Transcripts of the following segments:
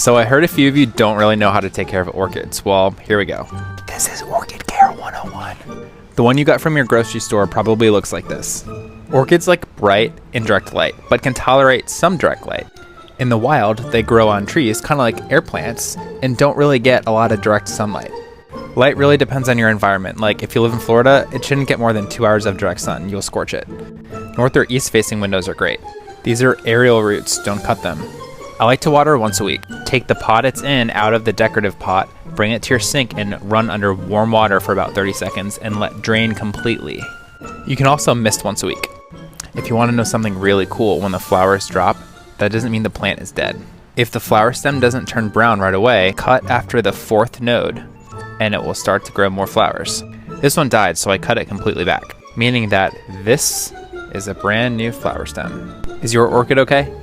So I heard a few of you don't really know how to take care of orchids. Well, here we go. This is Orchid Care 101. The one you got from your grocery store probably looks like this. Orchids like bright, indirect light, but can tolerate some direct light. In the wild, they grow on trees, kind of like air plants, and don't really get a lot of direct sunlight. Light really depends on your environment. Like if you live in Florida, it shouldn't get more than 2 hours of direct sun. You'll scorch it. North or east facing windows are great. These are aerial roots, don't cut them. I like to water once a week. Take the pot it's in out of the decorative pot, bring it to your sink and run under warm water for about 30 seconds and let drain completely. You can also mist once a week. If you want to know something really cool, when the flowers drop, that doesn't mean the plant is dead. If the flower stem doesn't turn brown right away, cut after the 4th node and it will start to grow more flowers. This one died, so I cut it completely back, meaning that this is a brand new flower stem. Is your orchid okay?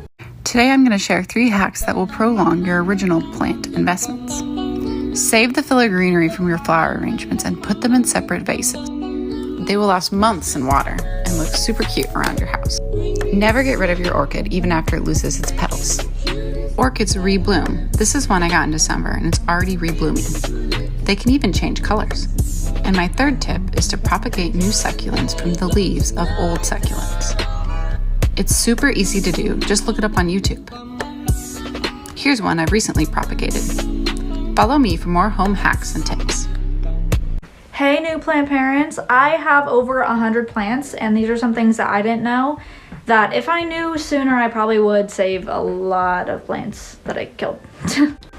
Today I'm going to share 3 hacks that will prolong your original plant investments. Save the filler greenery from your flower arrangements and put them in separate vases. They will last months in water and look super cute around your house. Never get rid of your orchid even after it loses its petals. Orchids rebloom. This is one I got in December and it's already reblooming. They can even change colors. And my 3rd tip is to propagate new succulents from the leaves of old succulents. It's super easy to do, just look it up on YouTube. Here's one I've recently propagated. Follow me for more home hacks and tips. Hey new plant parents, I have over 100 plants and these are some things that I didn't know that if I knew sooner I probably would save a lot of plants that I killed.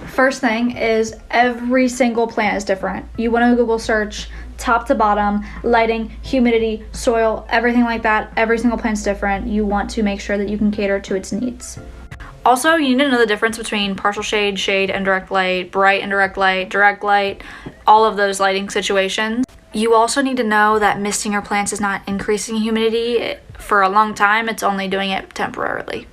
First thing is every single plant is different. You want to Google search top to bottom, lighting, humidity, soil, everything like that. Every single plant's different. You want to make sure that you can cater to its needs. Also, you need to know the difference between partial shade, shade, indirect light, bright indirect light, direct light, all of those lighting situations. You also need to know that misting your plants is not increasing humidity for a long time, it's only doing it temporarily.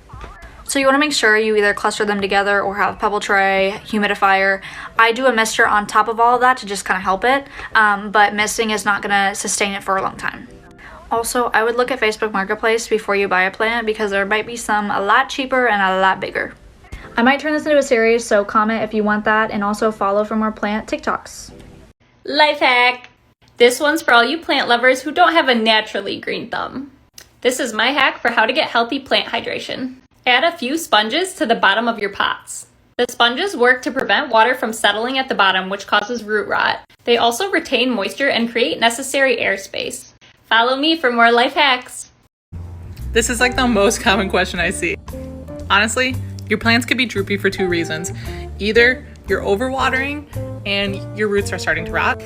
So you want to make sure you either cluster them together or have a pebble tray, humidifier. I do a mister on top of all of that to just kind of help it, but misting is not going to sustain it for a long time. Also, I would look at Facebook Marketplace before you buy a plant because there might be some a lot cheaper and a lot bigger. I might turn this into a series, so comment if you want that and also follow for more plant TikToks. Life hack! This one's for all you plant lovers who don't have a naturally green thumb. This is my hack for how to get healthy plant hydration. Add a few sponges to the bottom of your pots. The sponges work to prevent water from settling at the bottom, which causes root rot. They also retain moisture and create necessary airspace. Follow me for more life hacks. This is like the most common question I see. Honestly, your plants could be droopy for 2 reasons. Either you're overwatering and your roots are starting to rot,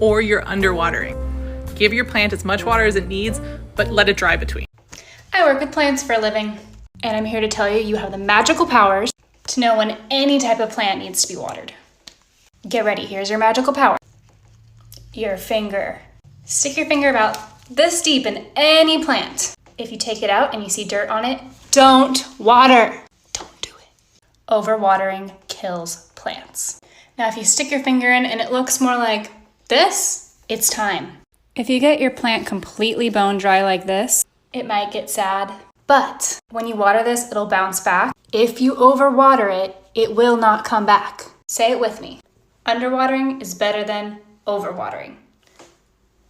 or you're underwatering. Give your plant as much water as it needs, but let it dry between. I work with plants for a living, and I'm here to tell you you have the magical powers to know when any type of plant needs to be watered. Get ready, here's your magical power. Your finger. Stick your finger about this deep in any plant. If you take it out and you see dirt on it, don't water. Don't do it. Overwatering kills plants. Now, if you stick your finger in and it looks more like this, it's time. If you get your plant completely bone dry like this, it might get sad. But when you water this, it'll bounce back. If you overwater it, it will not come back. Say it with me. Underwatering is better than overwatering.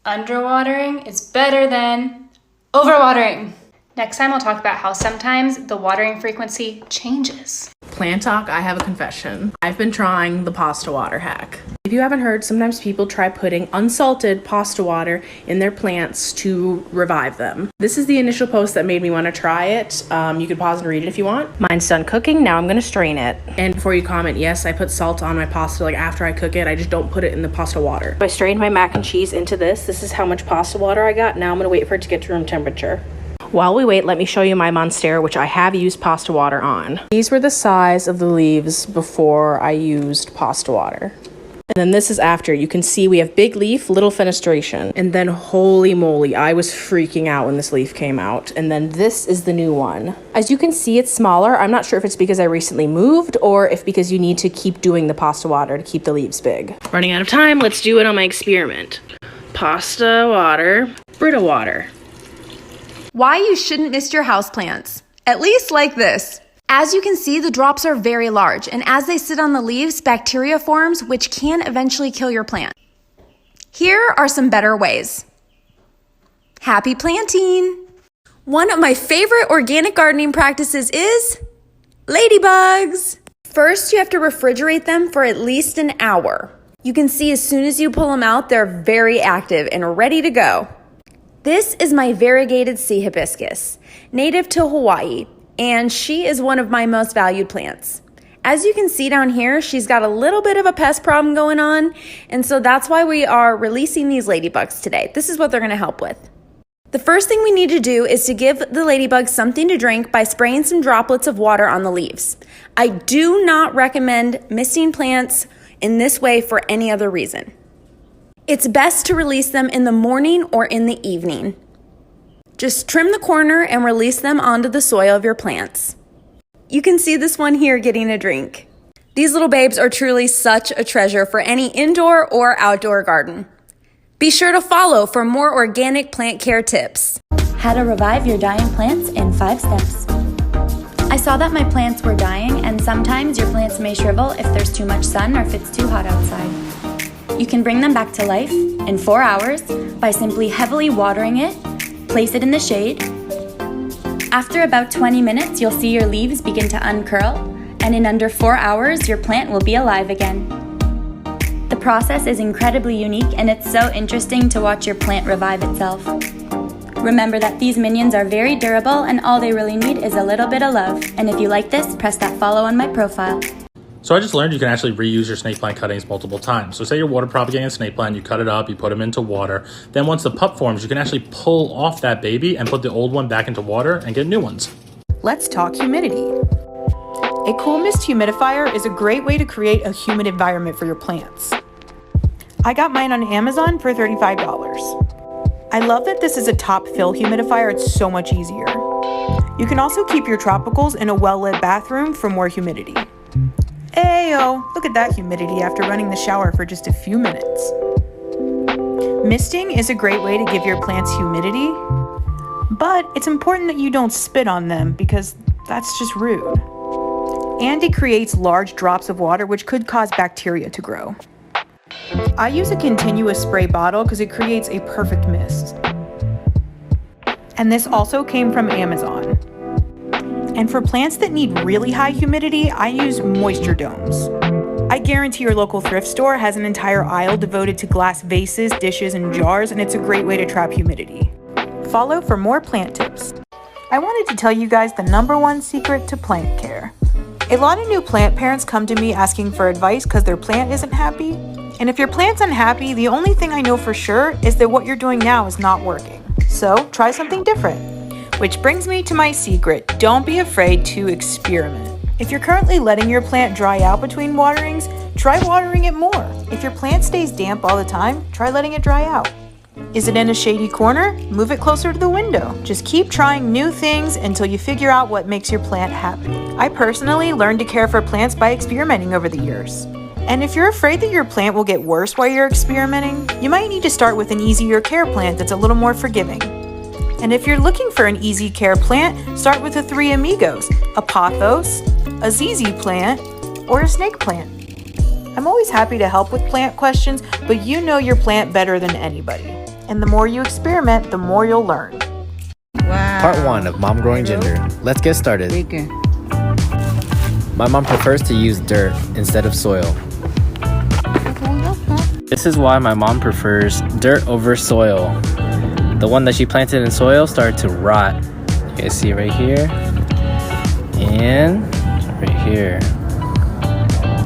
Underwatering is better than overwatering. Next time I'll talk about how sometimes the watering frequency changes. Planttok, I have a confession. I've been trying the pasta water hack. If you haven't heard, sometimes people try putting unsalted pasta water in their plants to revive them. This is the initial post that made me want to try it. You could pause and read it if you want. Mine's done cooking, now I'm gonna strain it. And before you comment, yes, I put salt on my pasta like after I cook it, I just don't put it in the pasta water. I strained my mac and cheese into this. This is how much pasta water I got. Now I'm gonna wait for it to get to room temperature. While we wait, let me show you my Monstera, which I have used pasta water on. These were the size of the leaves before I used pasta water. And then this is after. You can see we have big leaf, little fenestration. And then holy moly, I was freaking out when this leaf came out. And then this is the new one. As you can see, it's smaller. I'm not sure if it's because I recently moved or if because you need to keep doing the pasta water to keep the leaves big. Running out of time, let's do it on my experiment. Pasta water, Brita water. Why you shouldn't mist your houseplants, at least like this. As you can see, the drops are very large, and as they sit on the leaves, bacteria forms, which can eventually kill your plant. Here are some better ways. Happy planting! One of my favorite organic gardening practices is ladybugs. First, you have to refrigerate them for at least an hour. You can see as soon as you pull them out, they're very active and ready to go. This is my variegated sea hibiscus, native to Hawaii, and she is one of my most valued plants. As you can see down here, she's got a little bit of a pest problem going on, and so that's why we are releasing these ladybugs today. This is what they're going to help with. The first thing we need to do is to give the ladybugs something to drink by spraying some droplets of water on the leaves. I do not recommend misting plants in this way for any other reason. It's best to release them in the morning or in the evening. Just trim the corner and release them onto the soil of your plants. You can see this one here getting a drink. These little babes are truly such a treasure for any indoor or outdoor garden. Be sure to follow for more organic plant care tips. How to revive your dying plants in 5 steps. I saw that my plants were dying, and sometimes your plants may shrivel if there's too much sun or if it's too hot outside. You can bring them back to life in 4 hours by simply heavily watering it. Place it in the shade. After about 20 minutes, you'll see your leaves begin to uncurl, and in under 4 hours, your plant will be alive again. The process is incredibly unique, and it's so interesting to watch your plant revive itself. Remember that these minions are very durable, and all they really need is a little bit of love. And if you like this, press that follow on my profile. So I just learned you can actually reuse your snake plant cuttings multiple times. So say you're water propagating a snake plant, you cut it up, you put them into water. Then once the pup forms, you can actually pull off that baby and put the old one back into water and get new ones. Let's talk humidity. A cool mist humidifier is a great way to create a humid environment for your plants. I got mine on Amazon for $35. I love that this is a top fill humidifier. It's so much easier. You can also keep your tropicals in a well-lit bathroom for more humidity. Ayo, look at that humidity after running the shower for just a few minutes. Misting is a great way to give your plants humidity, but it's important that you don't spit on them because that's just rude. And it creates large drops of water which could cause bacteria to grow. I use a continuous spray bottle because it creates a perfect mist. And this also came from Amazon. And for plants that need really high humidity, I use moisture domes. I guarantee your local thrift store has an entire aisle devoted to glass vases, dishes, and jars, and it's a great way to trap humidity. Follow for more plant tips. I wanted to tell you guys the #1 secret to plant care. A lot of new plant parents come to me asking for advice because their plant isn't happy. And if your plant's unhappy, the only thing I know for sure is that what you're doing now is not working. So try something different. Which brings me to my secret, don't be afraid to experiment. If you're currently letting your plant dry out between waterings, try watering it more. If your plant stays damp all the time, try letting it dry out. Is it in a shady corner? Move it closer to the window. Just keep trying new things until you figure out what makes your plant happy. I personally learned to care for plants by experimenting over the years. And if you're afraid that your plant will get worse while you're experimenting, you might need to start with an easier care plant that's a little more forgiving. And if you're looking for an easy care plant, start with the 3 amigos, a pothos, a ZZ plant, or a snake plant. I'm always happy to help with plant questions, but you know your plant better than anybody. And the more you experiment, the more you'll learn. Wow. Part 1 of Mom Growing Ginger. Let's get started. My mom prefers to use dirt instead of soil. This is why my mom prefers dirt over soil. The one that she planted in soil started to rot. You guys see right here and right here.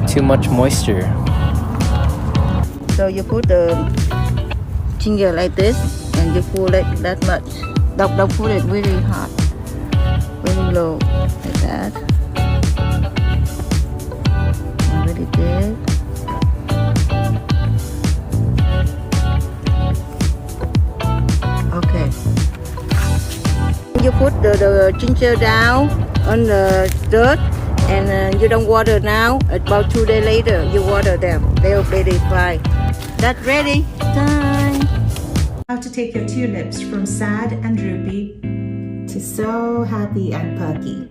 Too much moisture. So you put the ginger like this and you pull it that much. Don't put it really hot, really low, like that. Really good. Okay. You put the ginger down on the dirt and you don't water now. About 2 days later, you water them. They'll be fine. That's ready. Time. How to take your tulips from sad and droopy to so happy and perky.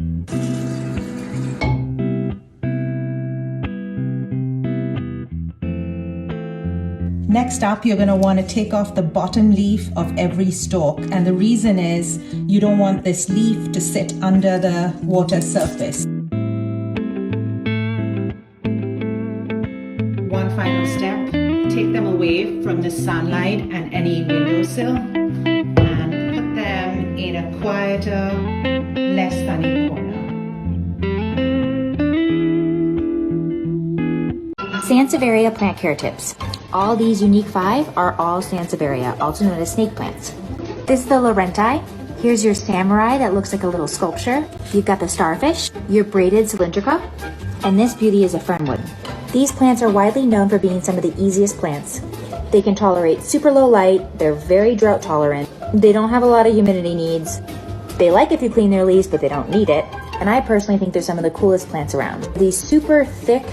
Next up, you're going to want to take off the bottom leaf of every stalk. And the reason is you don't want this leaf to sit under the water surface. One final step, take them away from the sunlight and any windowsill and put them in a quieter, less sunny corner. Sansevieria plant care tips. All these unique 5 are all Sansevieria, also known as snake plants. This is the Laurenti. Here's your samurai that looks like a little sculpture. You've got the starfish, your braided cylindrica, and this beauty is a fernwood. These plants are widely known for being some of the easiest plants. They can tolerate super low light, they're very drought tolerant, they don't have a lot of humidity needs, they like if you clean their leaves but they don't need it, and I personally think they're some of the coolest plants around. These super thick,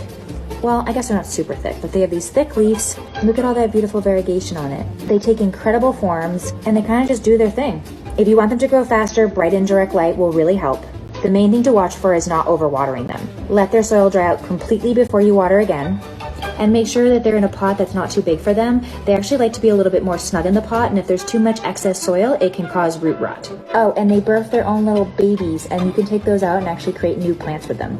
well, I guess they're not super thick, but they have these thick leaves. Look at all that beautiful variegation on it. They take incredible forms and they kind of just do their thing. If you want them to grow faster, bright indirect light will really help. The main thing to watch for is not overwatering them. Let their soil dry out completely before you water again. And make sure that they're in a pot that's not too big for them. They actually like to be a little bit more snug in the pot, and if there's too much excess soil, it can cause root rot. Oh, and they birth their own little babies, and you can take those out and actually create new plants with them.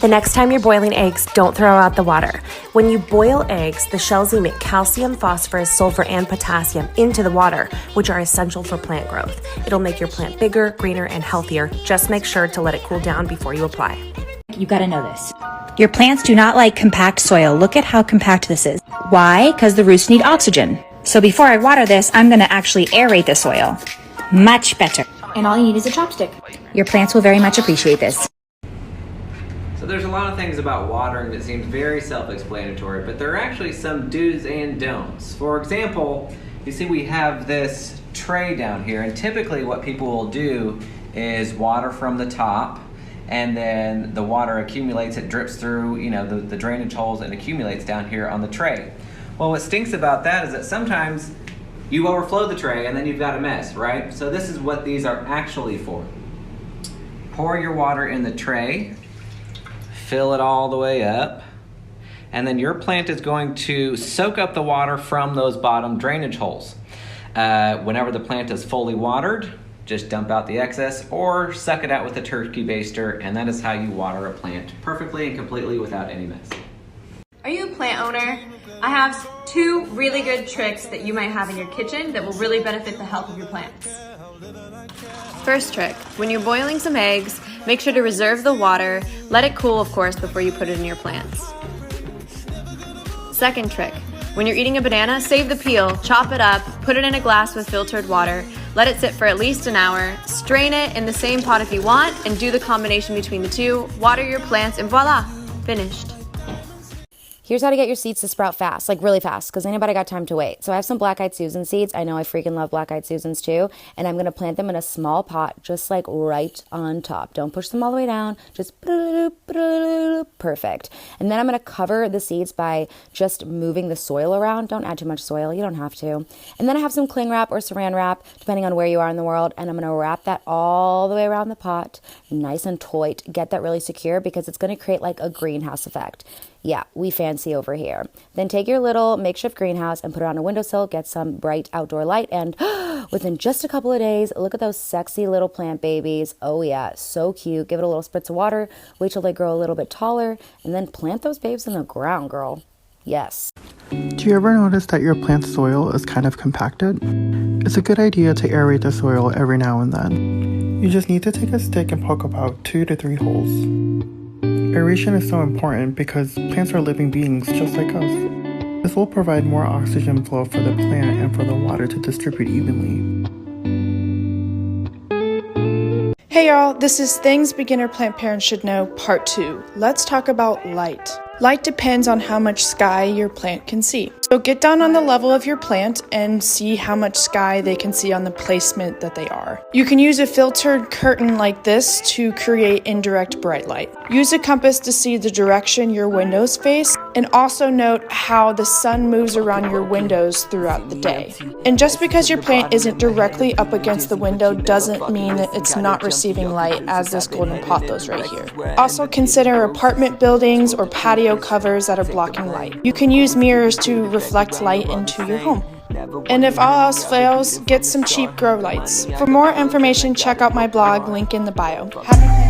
The next time you're boiling eggs, don't throw out the water. When you boil eggs, the shells emit calcium, phosphorus, sulfur, and potassium into the water, which are essential for plant growth. It'll make your plant bigger, greener, and healthier. Just make sure to let it cool down before you apply. You gotta know this. Your plants do not like compact soil. Look at how compact this is. Why? Because the roots need oxygen. So before I water this, I'm gonna actually aerate the soil. Much better. And all you need is a chopstick. Your plants will very much appreciate this. So there's a lot of things about watering that seems very self-explanatory, but there are actually some do's and don'ts. For example, you see we have this tray down here, and typically what people will do is water from the top, and then the water accumulates, it drips through, the drainage holes and accumulates down here on the tray. Well, what stinks about that is that sometimes you overflow the tray and then you've got a mess, right? So this is what these are actually for. Pour your water in the tray, fill it all the way up, and then your plant is going to soak up the water from those bottom drainage holes. Whenever the plant is fully watered, just dump out the excess or suck it out with a turkey baster, and that is how you water a plant perfectly and completely without any mess. Are you a plant owner? I have 2 really good tricks that you might have in your kitchen that will really benefit the health of your plants. First trick, when you're boiling some eggs, make sure to reserve the water. Let it cool, of course, before you put it in your plants. Second trick, when you're eating a banana, save the peel, chop it up, put it in a glass with filtered water, let it sit for at least an hour, strain it in the same pot if you want, and do the combination between the two, water your plants, and voila, finished. Here's how to get your seeds to sprout fast, like really fast, because anybody got time to wait. So I have some black-eyed Susan seeds. I know I freaking love black-eyed Susans too. And I'm going to plant them in a small pot, just like right on top. Don't push them all the way down. Just perfect. And then I'm going to cover the seeds by just moving the soil around. Don't add too much soil. You don't have to. And then I have some cling wrap or saran wrap, depending on where you are in the world. And I'm going to wrap that all the way around the pot, nice and tight. Get that really secure because it's going to create like a greenhouse effect. Yeah, we fancy over here. Then take your little makeshift greenhouse and put it on a windowsill, get some bright outdoor light, and within just a couple of days, look at those sexy little plant babies. Oh yeah, so cute. Give it a little spritz of water, wait till they grow a little bit taller, and then plant those babes in the ground, girl. Yes. Do you ever notice that your plant soil is kind of compacted? It's a good idea to aerate the soil every now and then. You just need to take a stick and poke about 2 to 3 holes. Aeration is so important because plants are living beings just like us. This will provide more oxygen flow for the plant and for the water to distribute evenly. Hey y'all, this is Things Beginner Plant Parents Should Know Part 2. Let's talk about light. Light depends on how much sky your plant can see. So get down on the level of your plant and see how much sky they can see on the placement that they are. You can use a filtered curtain like this to create indirect bright light. Use a compass to see the direction your windows face And also note how the sun moves around your windows throughout the day. And just because your plant isn't directly up against the window doesn't mean that it's not receiving light, as this golden pothos right here. Also consider apartment buildings or patio covers that are blocking light. You can use mirrors to reflect light into your home. And if all else fails, get some cheap grow lights. For more information, check out my blog, link in the bio. Happy